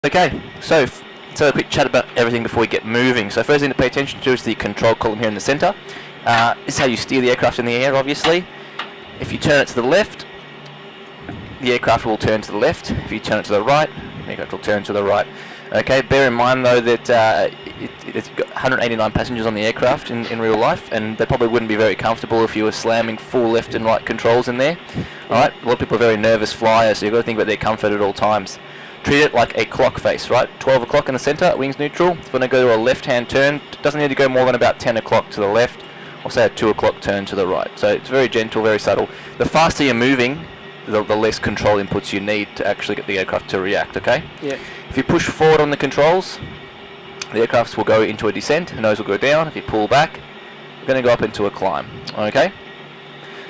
Okay, so let's have a quick chat about everything before we get moving. So first thing to pay attention to is the control column here in the centre. This is how you steer the aircraft in the air, obviously. If you turn it to the left, the aircraft will turn to the left. If you turn it to the right, the aircraft will turn to the right. Okay, bear in mind though that it's got 189 passengers on the aircraft in real life, and they probably wouldn't be very comfortable if you were slamming full left and right controls in there. Alright, a lot of people are very nervous flyers, so you've got to think about their comfort at all times. Treat it like a clock face, right? 12 o'clock in the centre, wings neutral. It's going to go to a left-hand turn. It doesn't need to go more than about 10 o'clock to the left, or say a 2 o'clock turn to the right. So it's very gentle, very subtle. The faster you're moving, the less control inputs you need to actually get the aircraft to react, okay? Yeah. If you push forward on the controls, the aircraft will go into a descent, the nose will go down. If you pull back, we're going to go up into a climb, okay?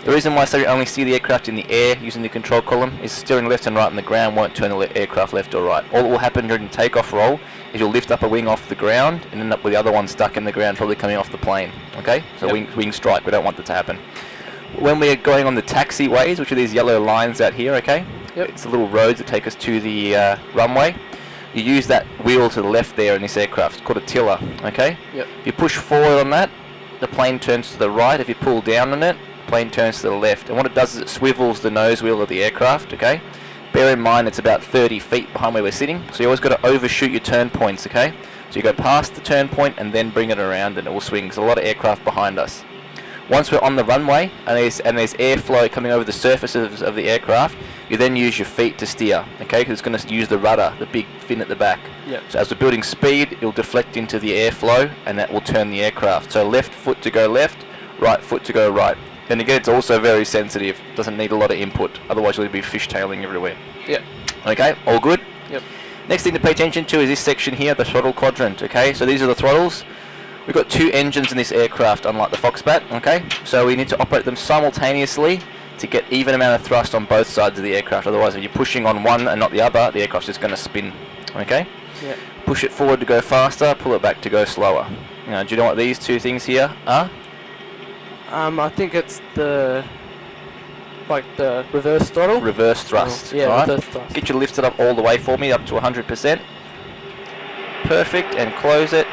The reason why I say only steer the aircraft in the air using the control column is steering left and right on the ground won't turn the aircraft left or right. All that will happen during the takeoff roll is you'll lift up a wing off the ground and end up with the other one stuck in the ground, probably coming off the plane. Okay? So Yep. wing strike, we don't want that to happen. When we're going on the taxiways, which are these yellow lines out here, okay? Yep. It's the little roads that take us to the runway. You use that wheel to the left there in this aircraft. It's called a tiller, okay? Yep. If you push forward on that, the plane turns to the right. If you pull down on it, plane turns to the left, and what it does is it swivels the nose wheel of the aircraft, okay? Bear in mind it's about 30 feet behind where we're sitting, so you always got to overshoot your turn points, okay? So you go past the turn point and then bring it around and it will swing. There's a lot of aircraft behind us. Once we're on the runway and there's airflow coming over the surfaces of the aircraft, you then use your feet to steer, okay? Because it's going to use the rudder, the big fin at the back. Yep. So as we're building speed, it'll deflect into the airflow and that will turn the aircraft. So left foot to go left, right foot to go right. Then again, it's also very sensitive. Doesn't need a lot of input. Otherwise, you'll be fishtailing everywhere. Yep. Okay, all good? Yep. Next thing to pay attention to is this section here, the throttle quadrant. Okay, so these are the throttles. We've got two engines in this aircraft, unlike the Foxbat. Okay, so we need to operate them simultaneously to get even amount of thrust on both sides of the aircraft. Otherwise, if you're pushing on one and not the other, the aircraft's just going to spin. Okay. Yep. Push it forward to go faster. Pull it back to go slower. Now, do you know what these two things here are? I think it's the reverse throttle. Reverse thrust. Oh, yeah, right? reverse thrust. Get you lifted up all the way for me, up to 100%. Perfect, and close it.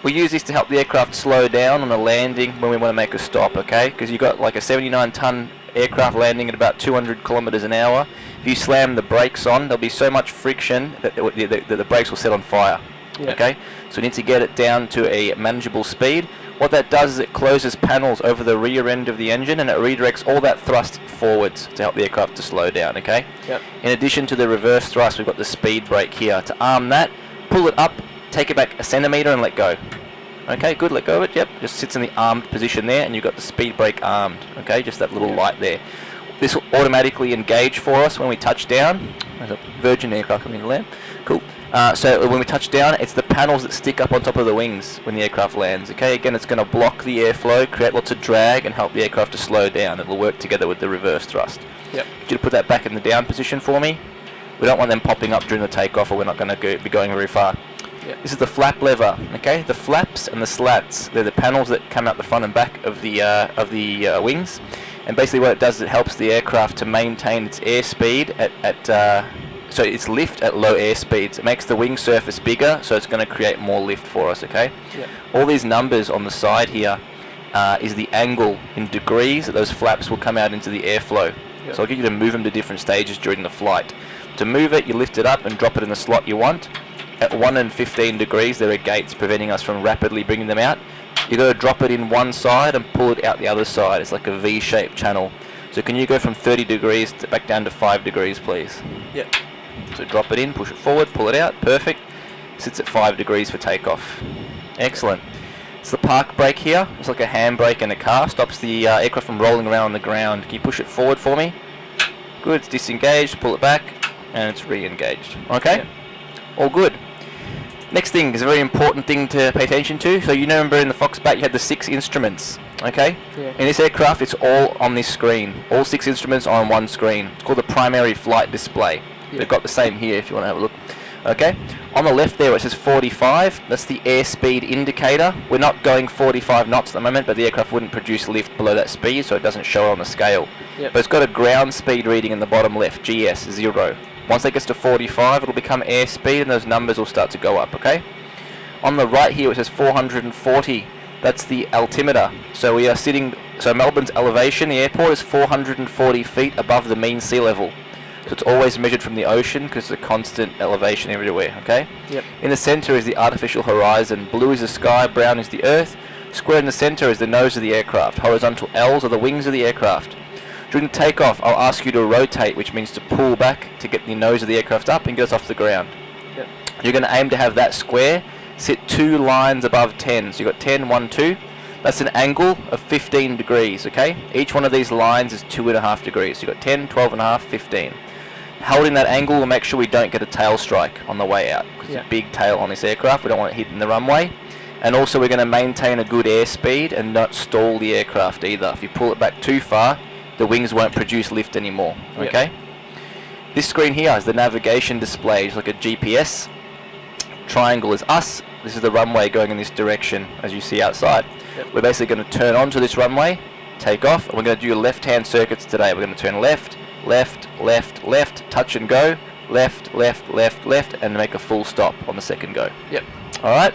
We use this to help the aircraft slow down on a landing when we want to make a stop, okay? Because you've got like a 79-ton aircraft landing at about 200 kilometers an hour. If you slam the brakes on, there'll be so much friction that the brakes will set on fire. Yeah. Okay, so we need to get it down to a manageable speed. What that does is it closes panels over the rear end of the engine and it redirects all that thrust forwards to help the aircraft to slow down, okay? Yep. In addition to the reverse thrust, we've got the speed brake here. To arm that, pull it up, take it back a centimetre and let go. Okay, good, let go of it, yep. Just sits in the armed position there and you've got the speed brake armed, okay? Just that little light there. This will automatically engage for us when we touch down. There's a Virgin aircraft coming to land. Cool. So when we touch down, it's the panels that stick up on top of the wings when the aircraft lands. Okay, again, it's going to block the airflow, create lots of drag, and help the aircraft to slow down. It'll work together with the reverse thrust. Yep. Could you put that back in the down position for me? We don't want them popping up during the takeoff, or we're not going to be going very far. Yep. This is the flap lever. Okay, the flaps and the slats. They're the panels that come out the front and back of the wings. And basically, what it does is it helps the aircraft to maintain its airspeed so it's lift at low air speeds. It makes the wing surface bigger, so it's going to create more lift for us, okay? Yep. All these numbers on the side here is the angle in degrees that those flaps will come out into the airflow. Yep. So I'll get you to move them to different stages during the flight. To move it, you lift it up and drop it in the slot you want. At 1 and 15 degrees, there are gates preventing us from rapidly bringing them out. You've got to drop it in one side and pull it out the other side. It's like a V-shaped channel. So can you go from 30 degrees back down to 5 degrees, please? Yep. So drop it in, push it forward, pull it out, perfect. Sits at 5 degrees for takeoff. Excellent. It's the park brake here. It's like a handbrake in a car. Stops the aircraft from rolling around on the ground. Can you push it forward for me? Good, it's disengaged, pull it back, and it's re-engaged. Okay? Yep. All good. Next thing is a very important thing to pay attention to. So you remember in the Foxbat you had the 6 instruments. Okay? Yeah. In this aircraft it's all on this screen. All 6 instruments are on one screen. It's called the primary flight display. They've got the same here if you want to have a look. Okay, on the left there it says 45, that's the airspeed indicator. We're not going 45 knots at the moment, but the aircraft wouldn't produce lift below that speed, so it doesn't show on the scale. Yep. But it's got a ground speed reading in the bottom left, GS 0. Once that gets to 45, it'll become airspeed and those numbers will start to go up, okay? On the right here it says 440. That's the altimeter. So we are sitting, so Melbourne's elevation, the airport, is 440 feet above the mean sea level. So it's always measured from the ocean because it's a constant elevation everywhere, okay? Yep. In the center is the artificial horizon. Blue is the sky, brown is the earth. Square in the center is the nose of the aircraft. Horizontal L's are the wings of the aircraft. During the takeoff, I'll ask you to rotate, which means to pull back to get the nose of the aircraft up and get us off the ground. Yep. You're going to aim to have that square sit 2 lines above 10. So you've got 10, 1, 2. That's an angle of 15 degrees, okay? Each one of these lines is 2.5 degrees. So you've got 10, 12.5, 15. Holding that angle will make sure we don't get a tail strike on the way out. Because it's a big tail on this aircraft. We don't want it hitting the runway. And also we're going to maintain a good airspeed and not stall the aircraft either. If you pull it back too far, the wings won't produce lift anymore, okay? Yep. This screen here is the navigation display. It's like a GPS. Triangle is us. This is the runway going in this direction, as you see outside. Yep. We're basically going to turn onto this runway, take off, and we're going to do left-hand circuits today. We're going to turn left, left, left, left, touch and go, left, left, left, left, and make a full stop on the second go. Yep. All right.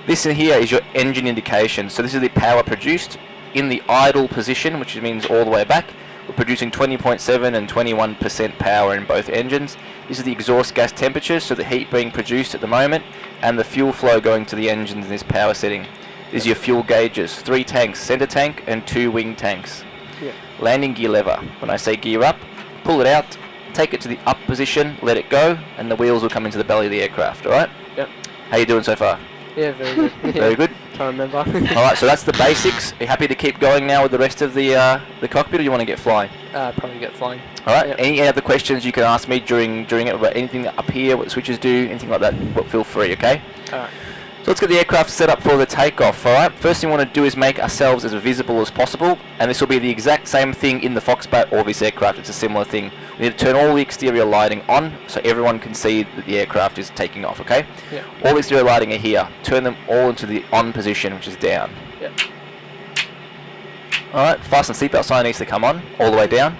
This in here is your engine indication. So this is the power produced in the idle position, which means all the way back. We're producing 20.7 and 21% power in both engines. This is the exhaust gas temperature, so the heat being produced at the moment, and the fuel flow going to the engines in this power setting. These are your fuel gauges, 3 tanks, center tank and 2 wing tanks. Yeah. Landing gear lever. When I say gear up, pull it out, take it to the up position, let it go, and the wheels will come into the belly of the aircraft, alright? Yep. How you doing so far? Yeah, very good. Very good? Trying to remember. Alright, so that's the basics. Are you happy to keep going now with the rest of the cockpit, or do you want to get flying? Probably get flying. Alright, Yep. Any other questions you can ask me during it about anything up here, what the switches do, anything like that, feel free, okay? Alright. So let's get the aircraft set up for the takeoff, alright? First thing we want to do is make ourselves as visible as possible, and this will be the exact same thing in the Foxbat or this aircraft. It's a similar thing. We need to turn all the exterior lighting on so everyone can see that the aircraft is taking off, okay? Yeah. All the exterior lighting are here. Turn them all into the on position, which is down. Yep. Alright, fasten seatbelt sign needs to come on, all the way down.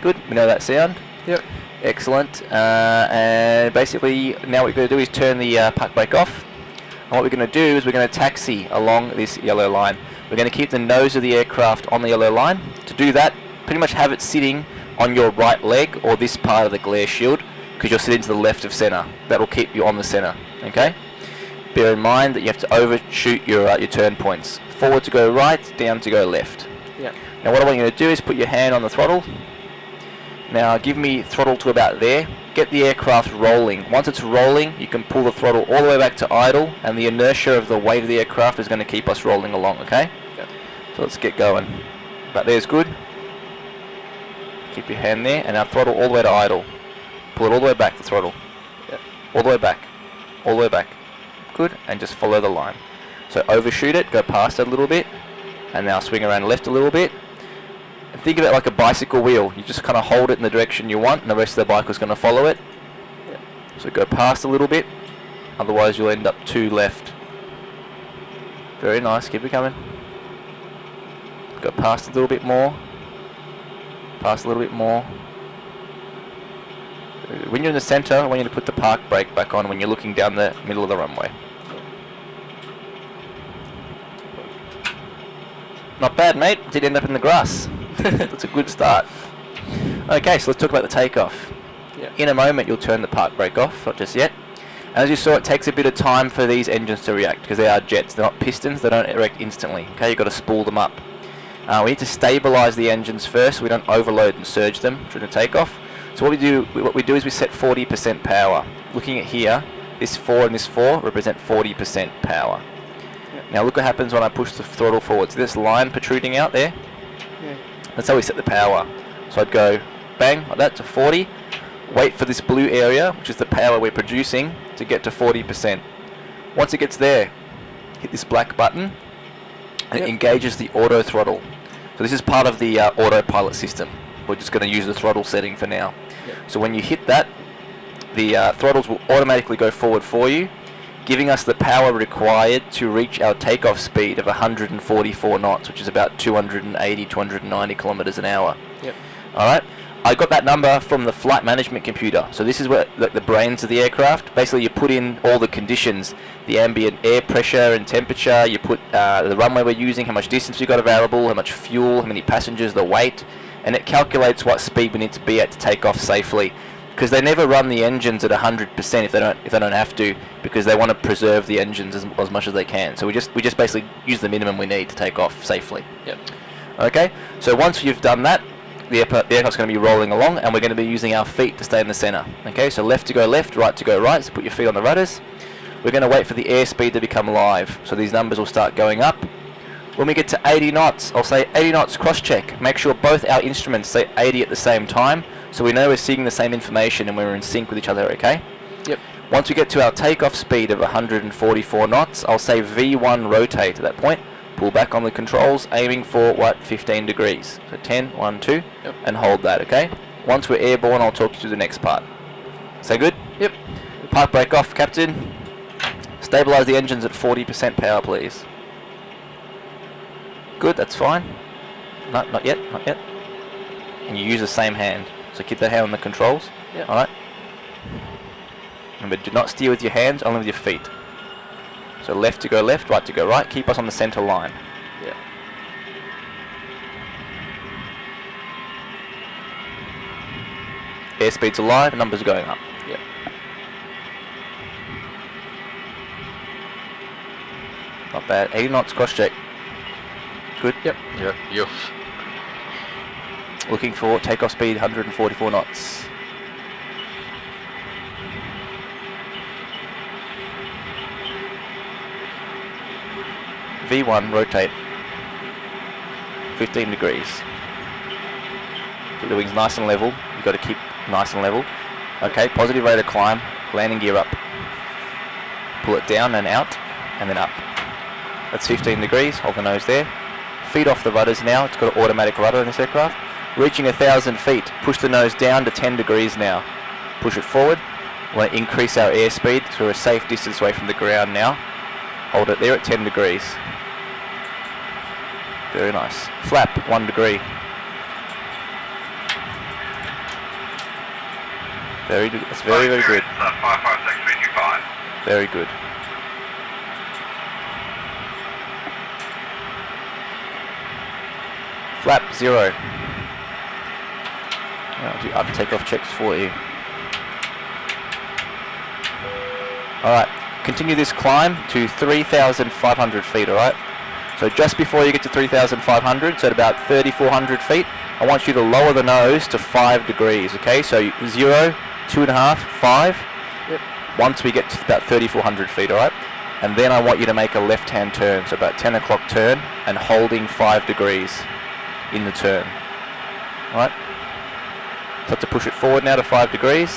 Good, we know that sound. Yep. Excellent. And basically, now what we're going to do is turn the park brake off. And what we're going to do is we're going to taxi along this yellow line. We're going to keep the nose of the aircraft on the yellow line. To do that, pretty much have it sitting on your right leg or this part of the glare shield, because you're sitting to the left of center. That'll keep you on the center, okay? Bear in mind that you have to overshoot your turn points. Forward to go right, down to go left. Yeah. Now what I want you to do is put your hand on the throttle. Now give me throttle to about there. Get the aircraft rolling. Once it's rolling, you can pull the throttle all the way back to idle, and the inertia of the weight of the aircraft is going to keep us rolling along, okay? Yep. So let's get going. About there's good. Keep your hand there, and now throttle all the way to idle. Pull it all the way back, the throttle. Yep. All the way back. All the way back. Good, and just follow the line. So overshoot it, go past it a little bit, and now swing around left a little bit. And think of it like a bicycle wheel. You just kind of hold it in the direction you want, and the rest of the bike is going to follow it. Yep. So go past a little bit, otherwise you'll end up to left. Very nice, keep it coming. Go past a little bit more. Past a little bit more. When you're in the center, I want you to put the park brake back on when you're looking down the middle of the runway. Not bad, mate. Did end up in the grass. That's a good start. Okay, so let's talk about the takeoff. Yeah. In a moment, you'll turn the park brake off, not just yet. As you saw, it takes a bit of time for these engines to react because they are jets. They're not pistons. They don't react instantly. Okay, you've got to spool them up. We need to stabilize the engines first so we don't overload and surge them during the takeoff. So what we do is we set 40% power. Looking at here, this 4 and this 4 represent 40% power. Yep. Now look what happens when I push the throttle forward. See this line protruding out there? Yeah. That's how we set the power. So I'd go bang like that to 40. Wait for this blue area, which is the power we're producing, to get to 40%. Once it gets there, hit this black button, and Yep. it engages the auto throttle. So this is part of the autopilot system. We're just going to use the throttle setting for now. Yep. So when you hit that, the throttles will automatically go forward for you, giving us the power required to reach our takeoff speed of 144 knots, which is about 280, 290 kilometers an hour. Yep. Alright, I got that number from the flight management computer. So this is where the brains of the aircraft. Basically, you put in all the conditions, the ambient air pressure and temperature. You put the runway we're using, how much distance we got available, how much fuel, how many passengers, the weight, and it calculates what speed we need to be at to take off safely. Because they never run the engines at 100% if they don't have to, because they want to preserve the engines as much as they can. So we just basically use the minimum we need to take off safely. Yep. Okay. So once you've done that, the aircraft's going to be rolling along, and we're going to be using our feet to stay in the center. Okay, so left to go left, right to go right, so put your feet on the rudders. We're going to wait for the airspeed to become live, so these numbers will start going up. When we get to 80 knots, I'll say 80 knots cross-check. Make sure both our instruments say 80 at the same time, so we know we're seeing the same information and we're in sync with each other, okay? Yep. Once we get to our takeoff speed of 144 knots, I'll say V1 rotate at that point. Pull back on the controls, aiming for, 15 degrees. So 10, 1, 2, yep. And hold that, okay? Once we're airborne, I'll talk you through the next part. Say good? Yep. Park brake off, Captain. Stabilise the engines at 40% power, please. Good, that's fine. No, not yet, not yet. And you use the same hand. So keep that hand on the controls. Yep. Alright? Remember, do not steer with your hands, only with your feet. So left to go left, right to go right. Keep us on the center line. Yeah. Airspeed's alive, numbers are going up. Yeah. Not bad. 80 knots, cross check. Good. Yep. Yep. Yep. Looking for takeoff speed 144 knots. V1 rotate 15 degrees. Keep the wings nice and level. You've got to keep nice and level. Okay, positive rate of climb, landing gear up. Pull it down and out, and then up. That's 15 degrees, hold the nose there. Feet off the rudders now, it's got an automatic rudder in this aircraft. Reaching 1,000 feet, push the nose down to 10 degrees now. Push it forward. We want to increase our airspeed to a safe distance away from the ground now. Hold it there at 10 degrees. Very nice. Flap, 1 degree. Very good. That's very, very good. 556 Very good. Flap, 0. I'll do up takeoff checks for you. Alright, continue this climb to 3,500 feet, alright? So just before you get to 3,500, so at about 3,400 feet, I want you to lower the nose to 5 degrees, okay? So 0, 2.5, 5. Yep. Once we get to about 3,400 feet, alright? And then I want you to make a left-hand turn, so about 10 o'clock turn, and holding 5 degrees in the turn. Alright? So to push it forward now to 5 degrees.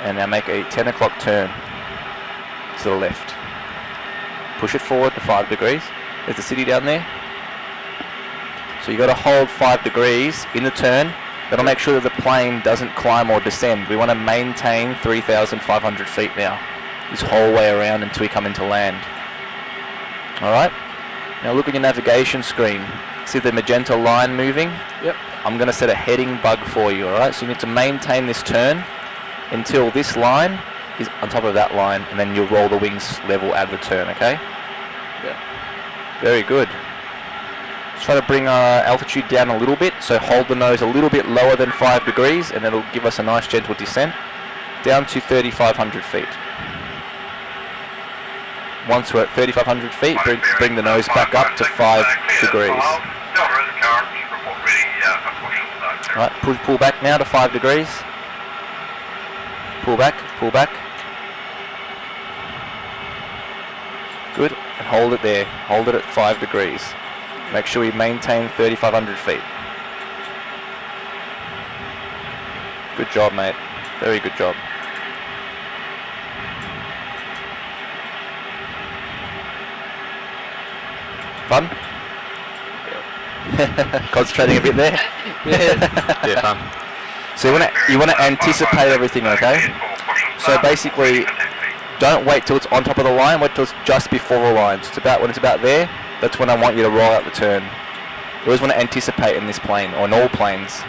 And now make a 10 o'clock turn to the left. Push it forward to 5 degrees. There's the city down there. So you've got to hold 5 degrees in the turn. That'll make sure that the plane doesn't climb or descend. We want to maintain 3,500 feet now, this whole way around until we come into land. Alright? Now look at your navigation screen. See the magenta line moving? Yep. I'm going to set a heading bug for you, alright? So you need to maintain this turn until this line is on top of that line, and then you'll roll the wings level out of the turn, okay? Yeah. Very good. Let's try to bring our altitude down a little bit, so hold the nose a little bit lower than 5 degrees, and that'll give us a nice gentle descent down to 3,500 feet. Once we're at 3,500 feet, bring the nose back up to 5 degrees. Right, pull back now to 5 degrees. Pull back, pull back. Good, and hold it there. Hold it at 5 degrees. Make sure we maintain 3,500 feet. Good job, mate. Very good job. Fun? Concentrating a bit there? Yeah. fun. So you want to anticipate everything, okay? So basically, don't wait till it's on top of the line, wait till it's just before the line. So it's about, when it's about there, that's when I want you to roll out the turn. You always want to anticipate in this plane, or in all planes.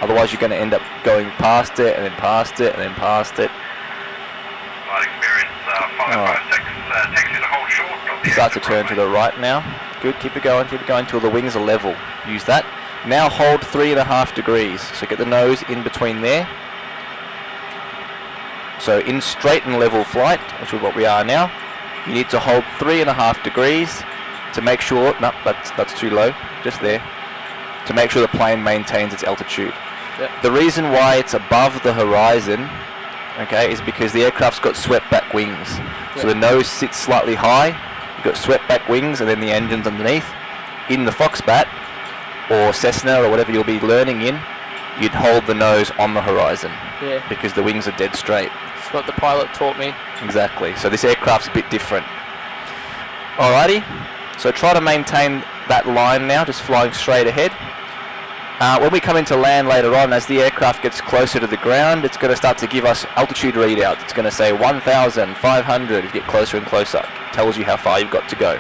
Otherwise you're going to end up going past it, and then past it, and then past it. Flight Experience 556, takes you to hold short of the Start to exit turn to runway. the right now. Good, keep it going till the wings are level. Use that. Now hold 3.5 degrees. So get the nose in between there. So in straight and level flight, which is what we are now, you need to hold 3.5 degrees to make sure, no, that's too low, just there, to make sure the plane maintains its altitude. Yep. The reason why it's above the horizon, okay, is because the aircraft's got swept back wings. So the nose sits slightly high, you've got swept back wings, and then the engine's underneath. In the Foxbat, or Cessna, or whatever you'll be learning in, you'd hold the nose on the horizon. Yeah. Because the wings are dead straight. It's what the pilot taught me. Exactly. So this aircraft's a bit different. Alrighty. So try to maintain that line now, just flying straight ahead. When we come into land later on, as the aircraft gets closer to the ground, it's going to start to give us altitude readouts. It's going to say 1,500 as you get closer and closer. It tells you how far you've got to go.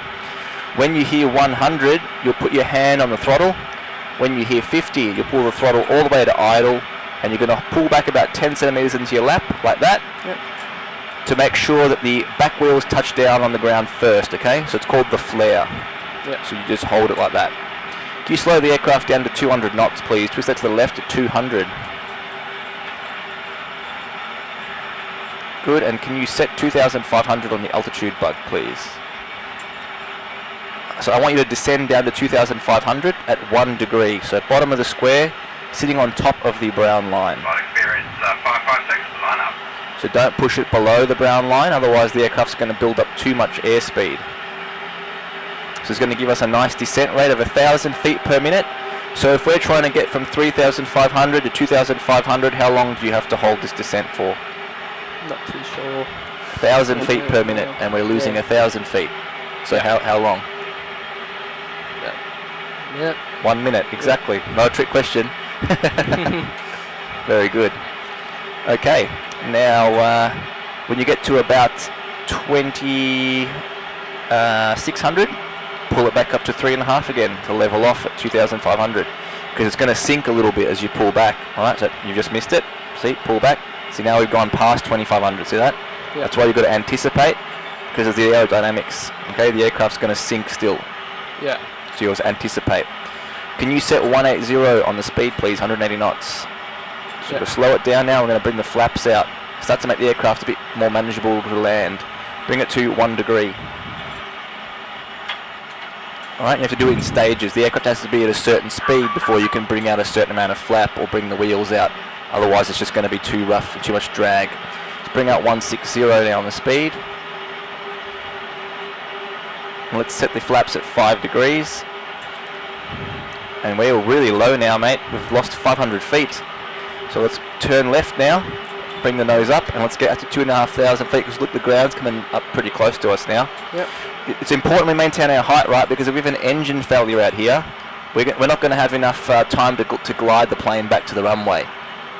When you hear 100, you'll put your hand on the throttle. When you hear 50, you'll pull the throttle all the way to idle, and you're going to pull back about 10 centimeters into your lap, like that, to make sure that the back wheels touch down on the ground first, okay? So it's called the flare. So you just hold it like that. Can you slow the aircraft down to 200 knots, please? Twist that to the left at 200. Good, and can you set 2,500 on the altitude bug, please? So I want you to descend down to 2,500 at 1 degree. So bottom of the square, sitting on top of the brown line. Flight Experience 556, line up. So don't push it below the brown line, otherwise the aircraft's going to build up too much airspeed. So it's going to give us a nice descent rate of 1,000 feet per minute. So if we're trying to get from 3,500 to 2,500, how long do you have to hold this descent for? Not too sure. 1,000 feet per minute, and we're losing 1,000 feet. So how long? Yep. 1 minute, exactly. No trick question. Very good. Okay, now when you get to about 2,600, pull it back up to 3.5 again to level off at 2,500, because it's going to sink a little bit as you pull back. All right, so you just missed it. See, pull back. See, now we've gone past 2,500. See that? Yep. That's why you've got to anticipate, because of the aerodynamics. Okay, the aircraft's going to sink still. Yeah. So you always anticipate. Can you set 180 on the speed, please? 180 knots. So we're going to slow it down now. We're going to bring the flaps out. Start to make the aircraft a bit more manageable to land. Bring it to 1 degree. Alright, you have to do it in stages. The aircraft has to be at a certain speed before you can bring out a certain amount of flap or bring the wheels out. Otherwise it's just going to be too rough and too much drag. Let's bring out 160 now on the speed. And let's set the flaps at 5 degrees. And we're really low now, mate. We've lost 500 feet. So let's turn left now. Bring the nose up, and let's get up to 2,500 feet, because look, the ground's coming up pretty close to us now. Yep. It's important we maintain our height, right? Because if we have an engine failure out here, we're not going to have enough time to glide the plane back to the runway.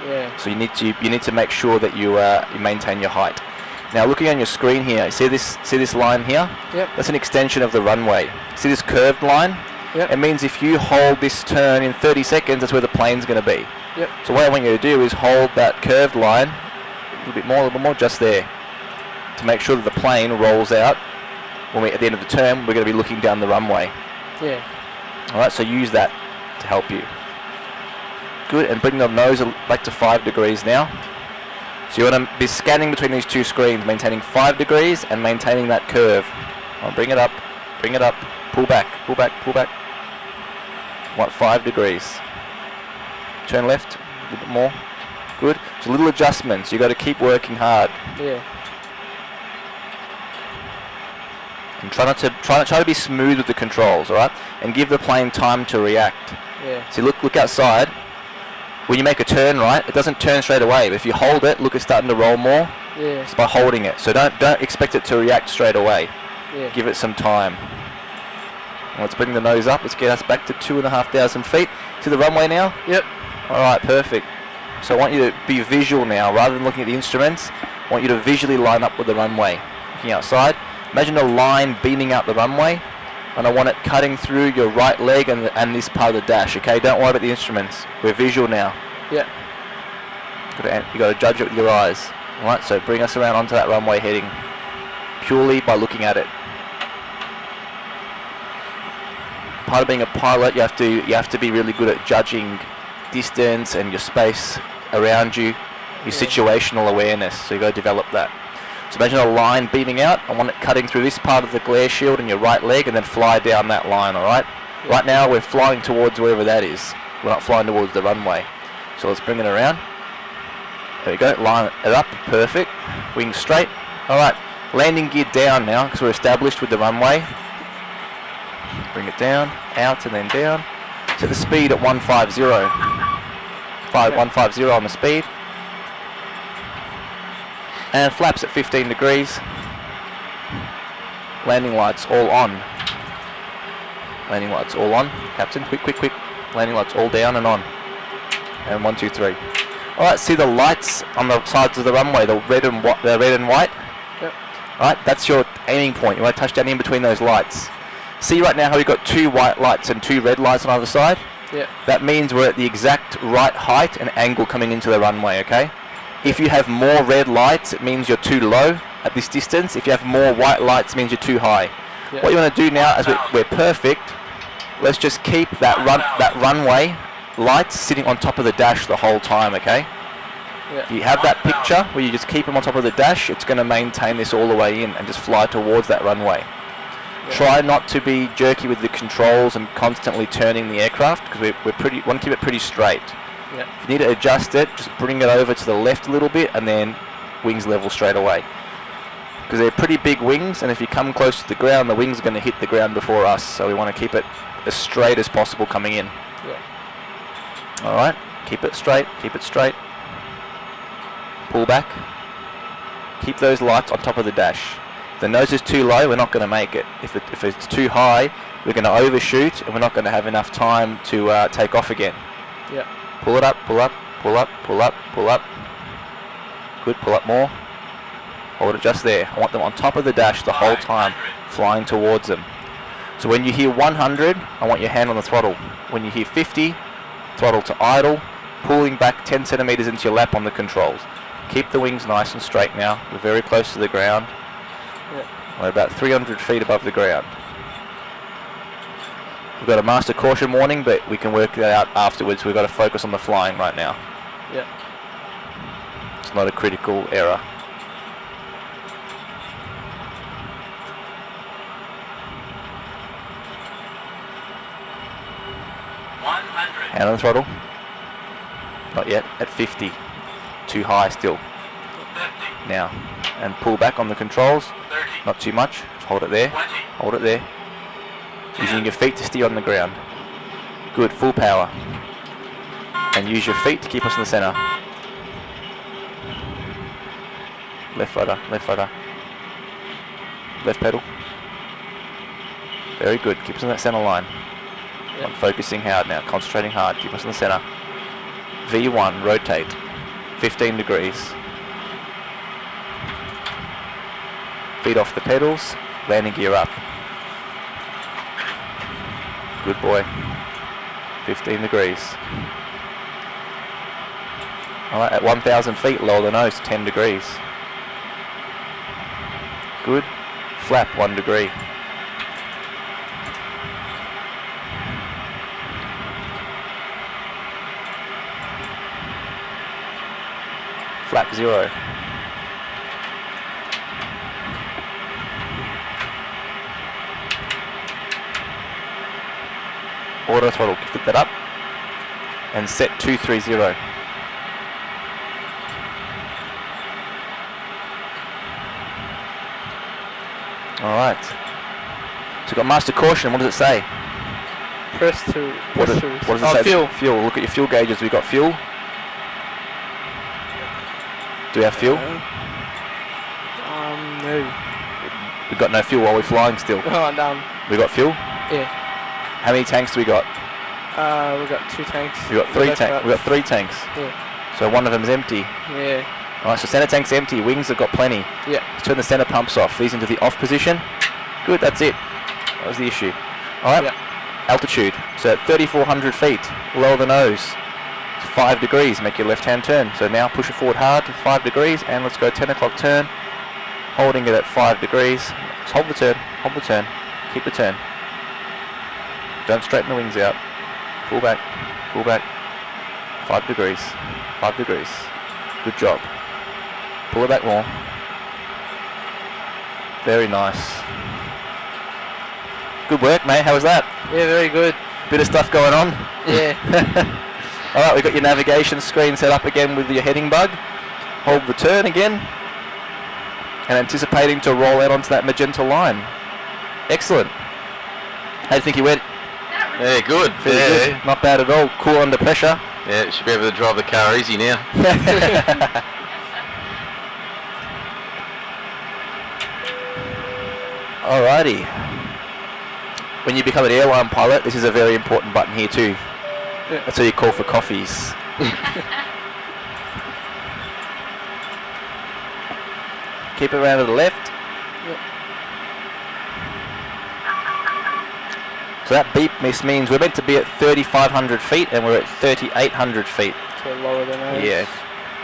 Yeah. So you need to make sure that you maintain your height. Now, looking on your screen here, see this line here? Yep. That's an extension of the runway. See this curved line? Yep. It means if you hold this turn in 30 seconds, that's where the plane's going to be. Yep. So what I want you to do is hold that curved line a little bit more, just there, to make sure that the plane rolls out. When we at the end of the turn, we're going to be looking down the runway. Yeah. All right, so use that to help you. Good, and bring the nose back to 5 degrees now. So you want to be scanning between these two screens, maintaining 5 degrees and maintaining that curve. Bring it up, pull back, pull back, pull back. What, 5 degrees. Turn left, a little bit more. Good. So little adjustments. You got to keep working hard. Yeah. And try to be smooth with the controls, all right? And give the plane time to react. Yeah. See, look outside. When you make a turn, right, it doesn't turn straight away. But if you hold it, look, it's starting to roll more. Yeah. It's by holding it. So don't expect it to react straight away. Yeah. Give it some time. And let's bring the nose up. Let's get us back to 2,500 feet. To the runway now? Yep. All right, perfect. So I want you to be visual now. Rather than looking at the instruments, I want you to visually line up with the runway. Looking outside. Imagine a line beaming out the runway. and I want it cutting through your right leg and this part of the dash, okay? Don't worry about the instruments. We're visual now. Yeah. You got to judge it with your eyes. Alright, so bring us around onto that runway heading purely by looking at it. Part of being a pilot, you have to be really good at judging distance and your space around you, your situational awareness. So you got to develop that. So imagine a line beaming out. I want it cutting through this part of the glare shield in your right leg and then fly down that line. All right. Yeah. Right now we're flying towards wherever that is. We're not flying towards the runway. So let's bring it around. There we go. Line it up. Perfect. Wings straight. All right. Landing gear down now because we're established with the runway. Bring it down, out and then down. Set the speed at 150. 150 on the speed. And flaps at 15 degrees. Landing lights all on. Landing lights all on. Captain, quick, quick, quick. Landing lights all down and on. And 1, 2, 3. Alright, see the lights on the sides of the runway, the red and white? Yep. Alright, that's your aiming point. You want to touch down in between those lights. See right now how we've got 2 white lights and 2 red lights on either side? Yeah. That means we're at the exact right height and angle coming into the runway, okay? If you have more red lights, it means you're too low at this distance. If you have more white lights, it means you're too high. Yeah. What you want to do now, as we're perfect, let's just keep that runway lights sitting on top of the dash the whole time, okay? Yeah. If you have that picture where you just keep them on top of the dash, it's going to maintain this all the way in and just fly towards that runway. Yeah. Try not to be jerky with the controls and constantly turning the aircraft because we want to keep it pretty straight. Yeah. If you need to adjust it, just bring it over to the left a little bit and then wings level straight away. Because they're pretty big wings, and if you come close to the ground, the wings are going to hit the ground before us. So we want to keep it as straight as possible coming in. Yeah. Alright, keep it straight, keep it straight. Pull back. Keep those lights on top of the dash. If the nose is too low, we're not going to make it. If it's too high, we're going to overshoot and we're not going to have enough time to take off again. Yeah. Pull it up, pull up, pull up, pull up, pull up. Good, pull up more. Hold it just there. I want them on top of the dash the whole time, flying towards them. So when you hear 100, I want your hand on the throttle. When you hear 50, throttle to idle, pulling back 10 centimeters into your lap on the controls. Keep the wings nice and straight now. We're very close to the ground. Yeah. We're about 300 feet above the ground. We've got a master caution warning, but we can work that out afterwards. We've got to focus on the flying right now. Yeah. It's not a critical error. Hand on the throttle. Not yet. At 50. Too high still. Now. And pull back on the controls. Not too much. Just hold it there. Hold it there. Using your feet to steer on the ground. Good. Full power. And use your feet to keep us in the center. Left rudder. Left rudder. Left pedal. Very good. Keep us in that center line. Yep. I'm focusing hard now, concentrating hard, keep us in the center. V1, rotate, 15 degrees. Feet off the pedals, landing gear up. Good boy. 15 degrees. Alright, at 1,000 feet, lower the nose, 10 degrees. Good. Flap 1 degree. Flap 0. Auto throttle, flip that up and set 230. Alright. So we've got master caution, what does it say? Press to What does it say? fuel. Fuel. Look at your fuel gauges. We got fuel. Do we have fuel? No. We've got no fuel while we're flying still. Oh, damn. We got fuel? Yeah. How many tanks do we got? We got 2 tanks. We got 3 tanks. We got 3 tanks. Yeah. So one of them's empty. Yeah. Alright, so center tank's empty. Wings have got plenty. Yeah. Let's turn the center pumps off. These into the off position. Good, that's it. That was the issue. Alright, Yeah. altitude. So at 3,400 feet, lower the nose. 5 degrees, make your left hand turn. So now push it forward hard to 5 degrees and let's go 10 o'clock turn. Holding it at 5 degrees. Just hold the turn, keep the turn. Don't straighten the wings out. Pull back. 5 degrees, 5 degrees. Good job. Pull it back more. Very nice. Good work, mate. How was that? Yeah, very good. Bit of stuff going on. Yeah. Alright, we've got your navigation screen set up again with your heading bug. Hold the turn again. And anticipating to roll out onto that magenta line. Excellent. How do you think you went? Yeah, good. Pretty Yeah. good. Not bad at all. Cool under pressure. Yeah, should be able to drive the car easy now. Alrighty. When you become an airline pilot, this is a very important button here too. Yeah. That's how you call for coffees. Keep it around to the left. Yep. So that beep means we're meant to be at 3,500 feet and we're at 3,800 feet. So lower than ours. Yeah,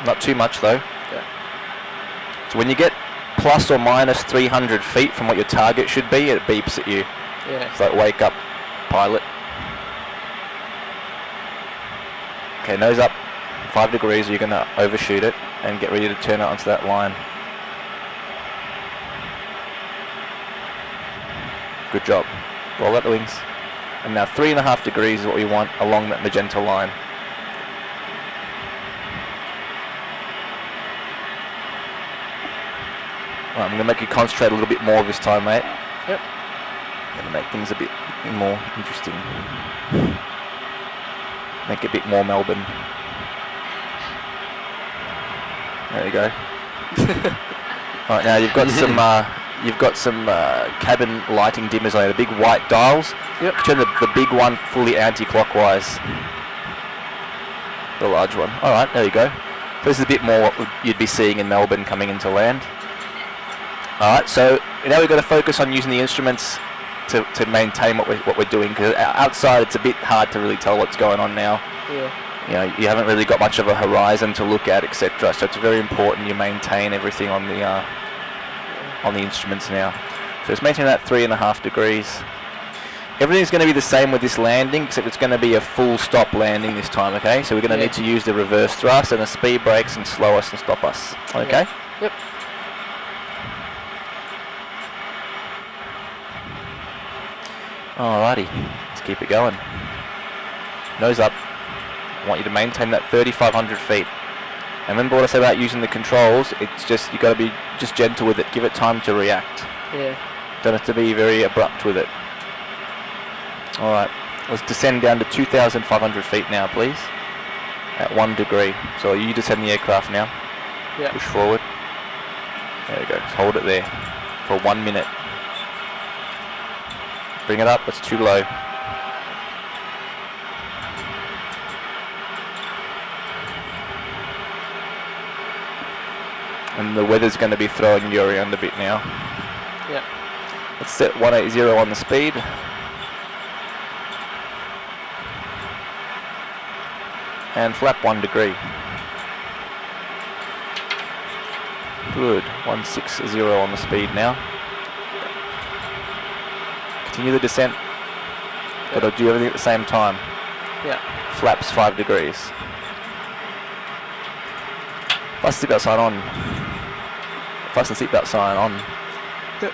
not too much though. Yeah. So when you get plus or minus 300 feet from what your target should be, it beeps at you. Yeah. It's like, wake up, pilot. Okay, nose up, 5 degrees, you're going to overshoot it and get ready to turn it onto that line. Good job. Roll out the wings. And now 3.5 degrees is what we want along that magenta line. Right, I'm going to make you concentrate a little bit more this time, mate. Yep. Going to make things a bit more interesting. Make it a bit more Melbourne. There you go. Alright, now you've got some cabin lighting dimmers on it, the big white dials. Yep. Turn the big one fully anti-clockwise. The large one. Alright, there you go. So this is a bit more what you'd be seeing in Melbourne coming into land. Alright, so now we've got to focus on using the instruments to maintain what we're doing, because outside it's a bit hard to really tell what's going on now. Yeah. You know, you haven't really got much of a horizon to look at, etc. So it's very important you maintain everything on the instruments now. So let's maintain that 3.5 degrees. Everything's going to be the same with this landing, except it's going to be a full stop landing this time, okay? So we're going to need to use the reverse thrust and the speed brakes and slow us and stop us, okay? Yep. Alrighty, let's keep it going. Nose up. I want you to maintain that 3,500 feet. And remember what I said about using the controls, it's just, you got to be just gentle with it, give it time to react. Yeah. Don't have to be very abrupt with it. Alright, let's descend down to 2,500 feet now, please. At 1 degree. So you descend the aircraft now. Yeah. Push forward. There you go, just hold it there for 1 minute. Bring it up, it's too low. And the weather's going to be throwing you around a bit now. Yeah. Let's set 180 on the speed. And flap 1 degree. Good. 160 on the speed now. Continue the descent. Got to do everything at the same time. Yeah. Flaps 5 degrees. Plus seatbelt sign on. Plus the seatbelt sign on. Yep.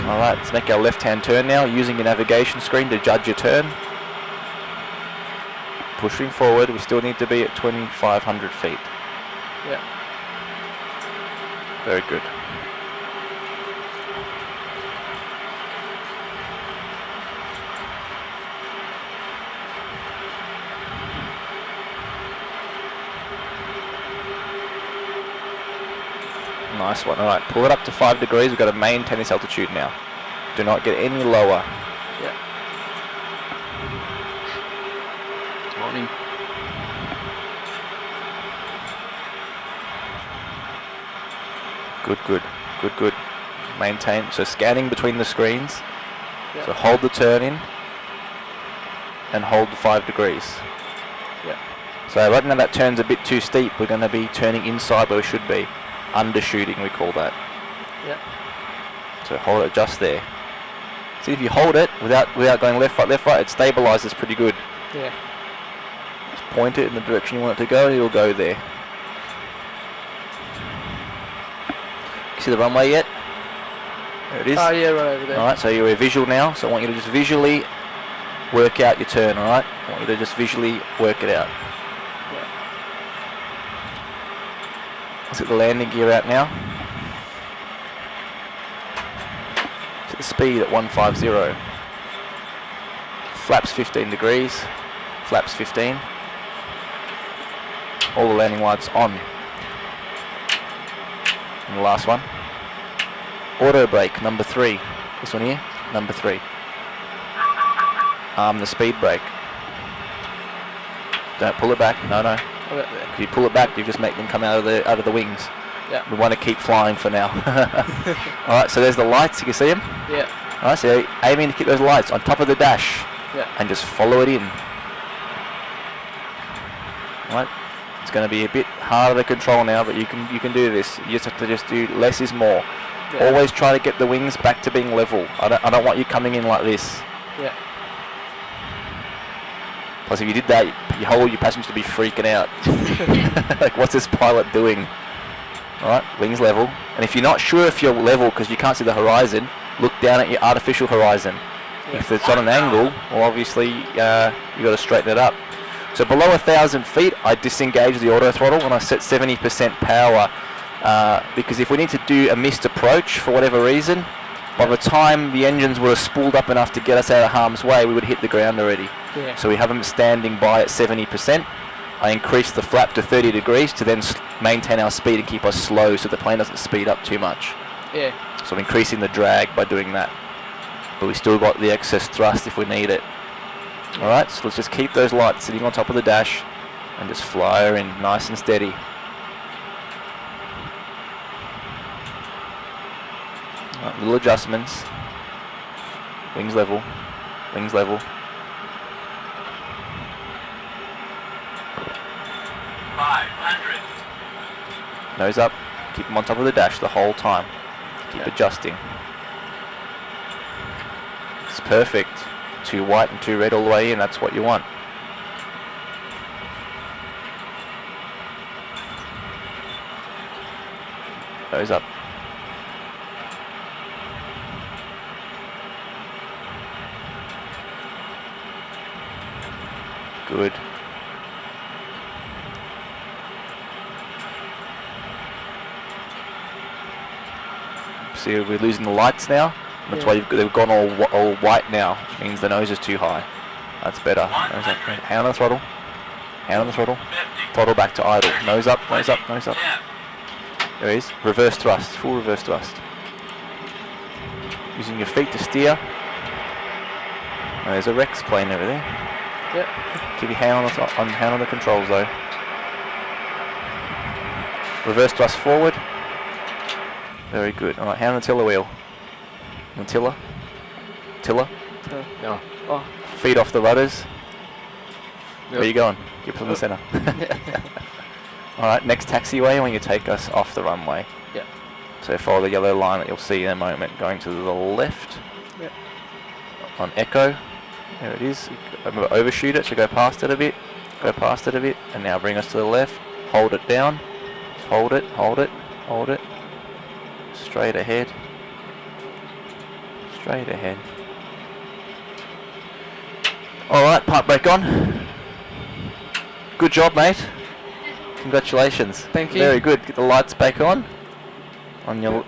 Alright, let's make our left hand turn now, using your navigation screen to judge your turn. Pushing forward, we still need to be at 2,500 feet. Yeah. Very good. Nice one. Alright, pull it up to 5 degrees. We've got to maintain this altitude now. Do not get any lower. Yeah. Morning. Good, good. Good, good. Maintain. So scanning between the screens. Yeah. So hold the turn in and hold the 5 degrees. Yeah. So right now that turn's a bit too steep. We're going to be turning inside where we should be. Undershooting, we call that. Yeah. So hold it just there. See, if you hold it without going left, right, it stabilizes pretty good. Yeah. Just point it in the direction you want it to go, it'll go there. See the runway yet? There it is. Oh yeah, right over there. Alright, so you're a visual now, so I want you to just visually work out your turn, alright? I want you to just visually work it out. Yeah. Let's get the landing gear out now. Set the speed at 150. Flaps 15 degrees. Flaps 15. All the landing lights on. And the last one. Auto brake, number 3. This one here, number 3. The speed brake. Don't pull it back. No. About there. If you pull it back, you just make them come out of the wings. Yeah. We want to keep flying for now. Alright, so there's the lights. You can see them. Yeah. Alright, so aiming to keep those lights on top of the dash. Yeah. And just follow it in. Alright. It's going to be a bit harder to control now, but you can do this. You just have to just do less is more. Yeah. Always try to get the wings back to being level. I don't want you coming in like this. Yeah. Plus, if you did that, your passengers to be freaking out. Like, what's this pilot doing? Alright, wings level. And if you're not sure if you're level because you can't see the horizon, look down at your artificial horizon. Yeah. If it's on an angle, well, obviously you got to straighten it up. So below 1,000 feet, I disengage the auto throttle and I set 70% power because if we need to do a missed approach for whatever reason, by the time the engines were spooled up enough to get us out of harm's way, we would hit the ground already. Yeah. So we have them standing by at 70%. I increase the flap to 30 degrees to then maintain our speed and keep us slow so the plane doesn't speed up too much. Yeah. So I'm increasing the drag by doing that. But we still got the excess thrust if we need it. Alright, so let's just keep those lights sitting on top of the dash and just fly her in nice and steady. Right, little adjustments. Wings level. Wings level. 500. Nose up. Keep them on top of the dash the whole time. Keep adjusting. It's perfect. 2 white and 2 red all the way in. That's what you want. Nose up. Good. See, we're losing the lights now. That's why they've gone all white now, which means the nose is too high. That's better. Nose up. Hand on the throttle. Hand on the throttle. Throttle back to idle. Nose up, nose up, nose up. There it is. Reverse thrust. Full reverse thrust. Using your feet to steer. Oh, there's a Rex plane over there. Yeah. Keep your hand on the controls though. Reverse thrust forward. Very good. Alright, hand on the tiller wheel. On the tiller. Tiller. No. Oh. Feet off the rudders. Yep. Where are you going? Keep it in the centre. Alright, next taxiway when you take us off the runway. Yeah. So follow the yellow line that you'll see in a moment. Going to the left. Yeah. On echo. There it is. Remember, overshoot it, so go past it a bit. Go past it a bit. And now bring us to the left. Hold it down. Hold it, hold it, hold it. Straight ahead. Straight ahead. Alright, park brake on. Good job, mate. Congratulations. Thank you. Very good. Get the lights back on your